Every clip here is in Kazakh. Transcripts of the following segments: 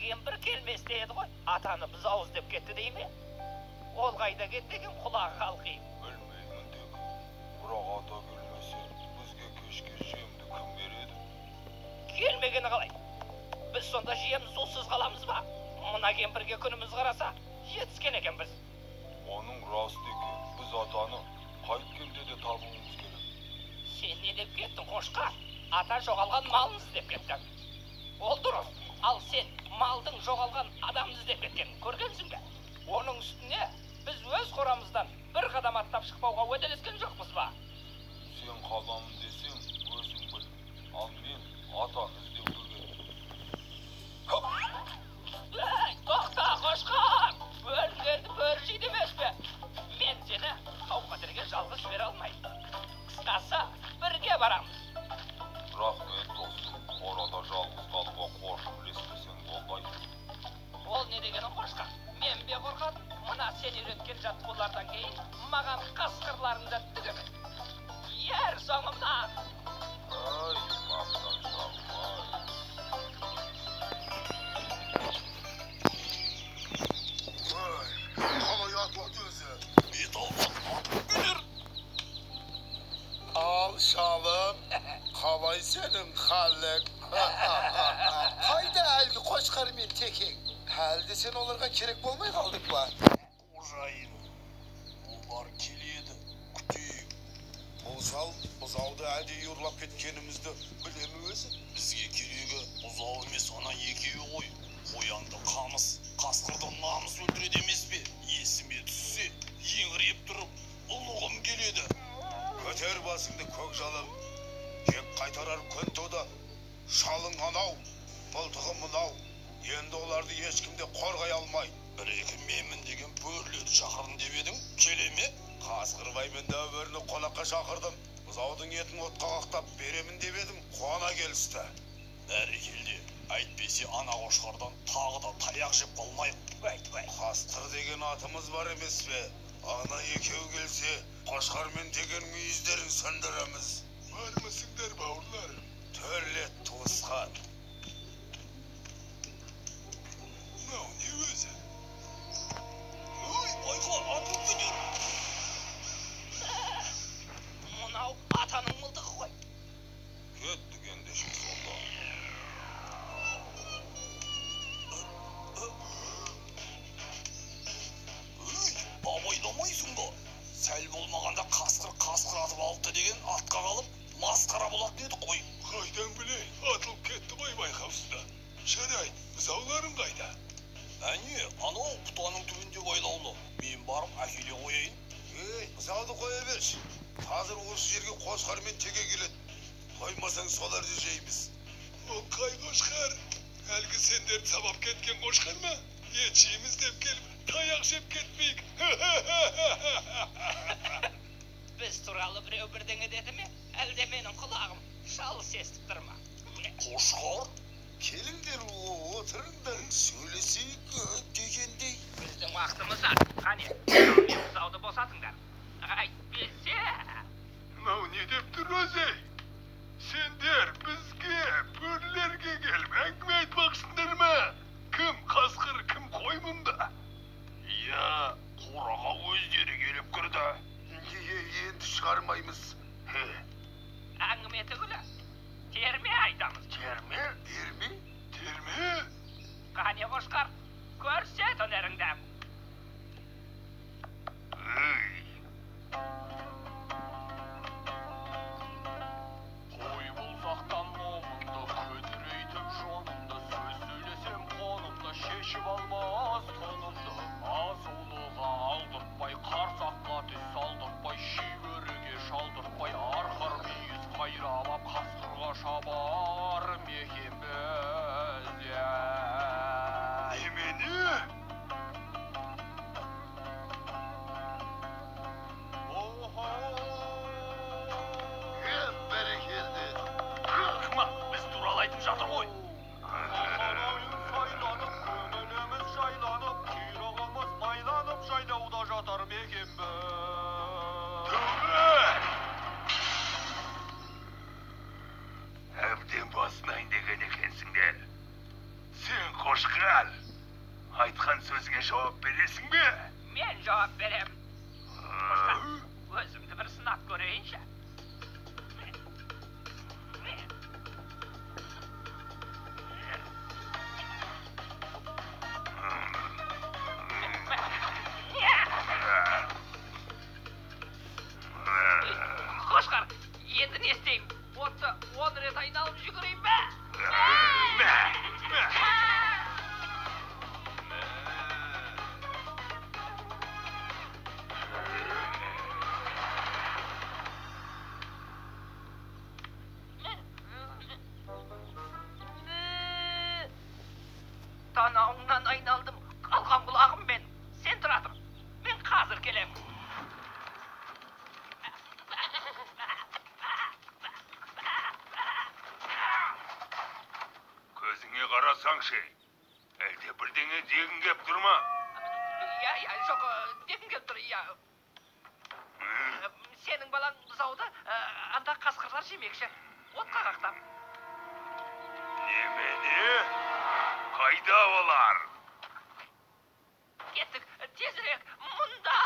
кемпір келмес еді ғой. Атаны біз ауыз деп кетті дей ме? Ол қайда кетті екен құлағы қалқиып. Білмеймін Теке. Бірақ ата келмесе, бізге кешке жемді кім береді? Келмегені қалай? Біз сонда жем сусыз қаламыз ба? Мына кемпірге күніміз қараса, жетіскен екен біз. Оның рас Теке. Біз атаны қайткенде де табуымыз керек. Сен не деп кеттің, Қошқар? Ата жоғалған малын іздеп кеттің. Ол дұрыс. Ал сен малдың жоғалған адамын іздеп кеткенін көргенсің бе? Оның үстіне біз өз қорамыздан бір қадам аттап шықпауға уәделескен жоқпыз ба? Сен қаламын десең, өзің біл. Ал мен атаны іздеуге кеттім. Тоқта, Қошқар! Өлгенді бөрі жейді емес пе? Мен сені қауқатерге жалғыз бере алмаймын. Қысқасы, бірге барамыз. Рахмет достым. Орада жалғыз қалуға қорқып ілеспесең болмайды. Ол не дегенің, Қошқар? Мен бе қорқадым? Мына сен үйреткен жаттығулардан кейін маған қасқырларыңды түгемін. Ер соңымнан! Ай, мақтан шалмай. Қалай атылады өзі? Бет алмат. Ал шалым, қалай сенің қалың? Қайда әлгі Қошқар мен Текең? Әлде сен оларға керек болмай қалдық ба? Қожайын, олар келеді, күтейік. Бұзауды әлде ұрлап кеткенімізді білемі өзі? Бізге керегі бұзау емес, ана екеуі ғой. Қоянды қамыс, қасқырды намыс өлтіреді емес пе? Есіме түссе, еңіреп тұрып, ұлығым келеді. Көтер басыңды көк жалым, кек қайтарар күн туды. Шалың анау, мылтығы мынау. Енді оларды ешкімде қорғай алмайды. Бір-екі менмін деген бөрілерді шақырын деп едің, келе ме? Қасқырбай мен дәуіріні қонаққа шақырдым. Бұзаудың етін отқа қақтап беремін деп едім, қуана келісті. Бәрекелде, әйтпесе ана Қошқардан тағы да таяқ жеп қалмайық. Қасқыр деген атымыз бар емес пе? Ана екеу келсе, Қошқар мен Текенің мүйіздерін сөндіреміз. Бармысыңдар бауырларым? Төрлет туысқан. Мынау не өзі? Ой, байқа, атып кетер. Мынау атаның мылтығы ғой. Кеттік ендеше сонда. Абайламайсың ба? Сәл болмағанда қасқыр атып алыпты деген атқа қалып, масқара болатын едік қой. Қайдан білей, атылып кетті ғой байқаусызда. Жарайды, бұзауларың қайда? Әне, анау бұтаның түбінде байлаулы. Мен барып әкеле қояйын. Бұзауды қоя берші. Қазір осы жерге Қошқар мен Теке келеді. Қоймасаң соларды жейміз. Ол қай Қошқар? Әлгі сендерді сабап кеткен Қошқар ма? Ет жейміз деп келіп, таяқ жеп кетпейік. Біз туралы біреу бірдеңе деді ме? Әлде менің құлағым шалыс естіп тұр ма? Қошқар? Келіңдер, отырыңдар, сөйлесейік дегендей. Біздің уақытымыз аз. Қане, мен бұзауды босатыңдар. Әйтпесе... Мынау не деп тұр өзі? Сендер бізге, бөрілерге келіп әңгіме айтпақсыңдар ма? Кім қасқыр, кім қой мұнда? Иә, қораға өздері келіп кірді. Енді шығармаймыз. Әңгіме түгілі. Терме айтамыз. Терме? Терме? Қане, Қошқар, көрсет өнеріңді. Қой болсақтан момынды, көдірейтіп жонымды, сөз сөйлесем қонымды, шешіп алмас тонымды. Асулыға алдыртпай, қарсаққа түс салдыртпай, шибөріге шалдыртпай. жауап бересің бе? Мен жауап берем. Өзімді бір сынап көрейінші. Қошқар, енді не істеймін? Отты 10 рет айналып жүгірейін бе? Танауыңнан айналдым, қалған құлағым мен. Сен тұра тұр, мен қазір келем. Көзіңе қарасаңшы, әлде бірдеңе дегің кеп тұрма? Жоқ, дегім келіп тұр, Сенің балаң бұзауды анда қасқырлар жемекші. Отқа қақтап. Немене? Қайда олар? Кеттік, тезірек, мұнда!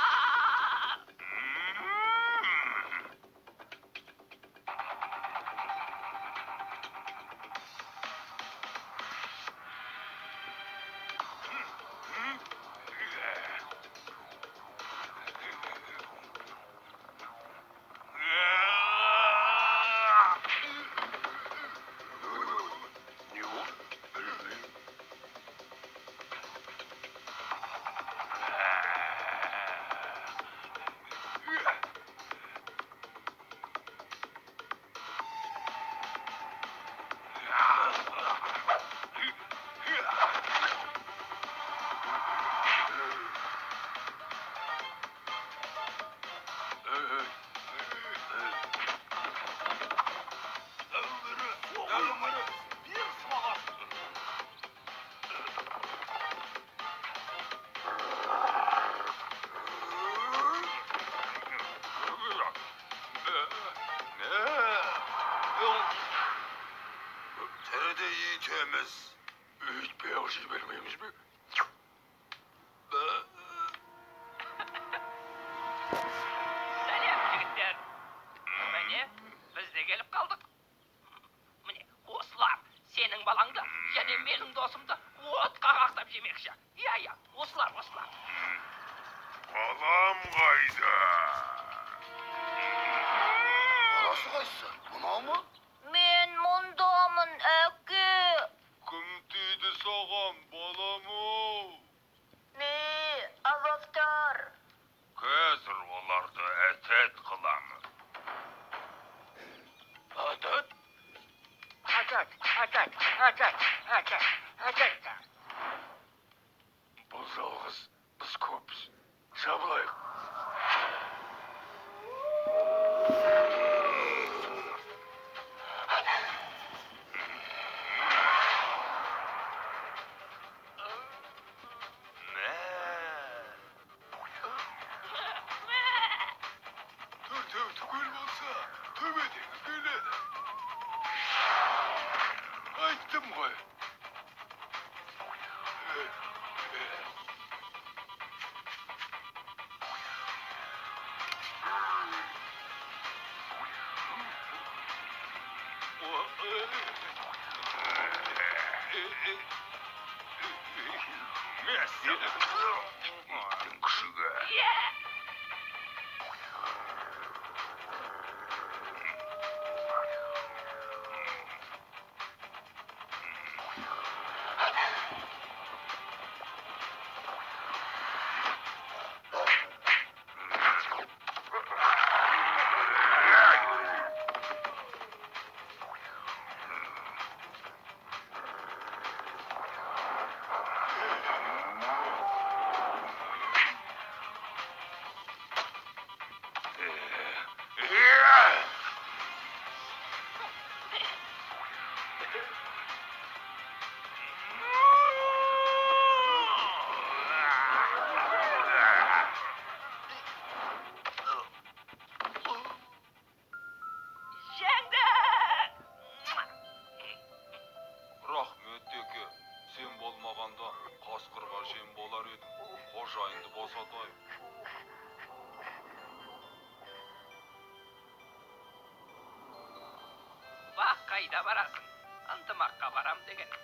Тіріде етеміз. Өйтпей ақ жібермейміз бе? Сәлем, жігіттер. Міне, біз де келіп қалдық. Міне, осылар сенің балаңды және менің досымды отқа қақтап жемекші. Осылар. Балам қайда? Баласы қайсы? Мынау ма? Мен мұндамын, әке. Кім тиді саған, балам-ау? Не, азаптар. Қазір оларды әтет қыламыз. Атат? Атат. Бұл жалғыз, біз көппіз. Жабылайық. Төртеу түгел болса, төбедегі келеді. Айттым ғой. Иттің күшігі. қожайынды босатайық. Бақ қайда барасың? Ынтымаққа барам деген.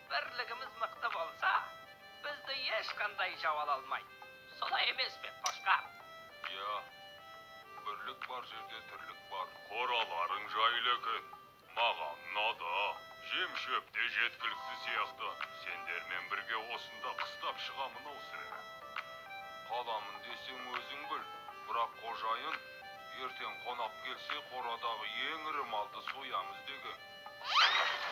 Бірлігіміз мықты болса, бізді ешқандай жау ала алмайды. Солай емес пе, Қошқар? Я, бірлік бар жерде тірлік бар. Қораларың жайлы екен. Маған ұнады. Жем шөп те жеткілікті сияқты. Сендермен бірге осында қыстап шығамын осыра. Қаламын десең өзің біл. Бірақ қожайын, ертең қонақ келсе қорадағы ең ірі малды соямыз деген.